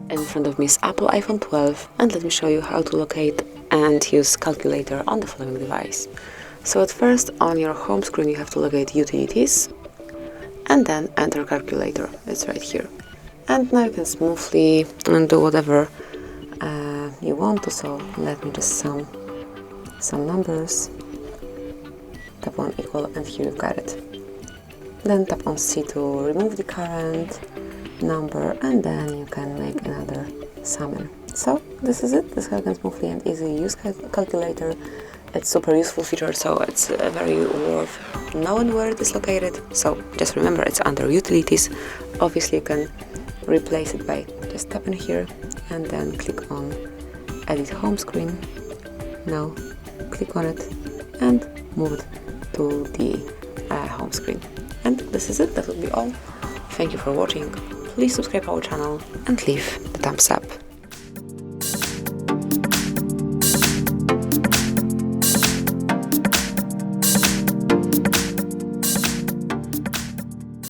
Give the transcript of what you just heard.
In front of me is Apple iPhone 12, and let me show you how to locate and use calculator on the following device. So at first, on your home screen you have to locate utilities and then enter calculator. It's right here. And now you can smoothly do whatever you want to. So let me just sum some numbers. Tap on equal, and here you've got it. Then tap on C to remove the current number, and then you can make another summing. So this is it. This is how you can smoothly and easily use calculator. It's super useful feature, so it's very worth knowing where it is located. So just remember, it's under utilities. Obviously you can replace it by just tapping here and then click on edit home screen. Now click on it and move it to the home screen. And this is it. That will be all. Thank you for watching. Please subscribe our channel and leave the thumbs up.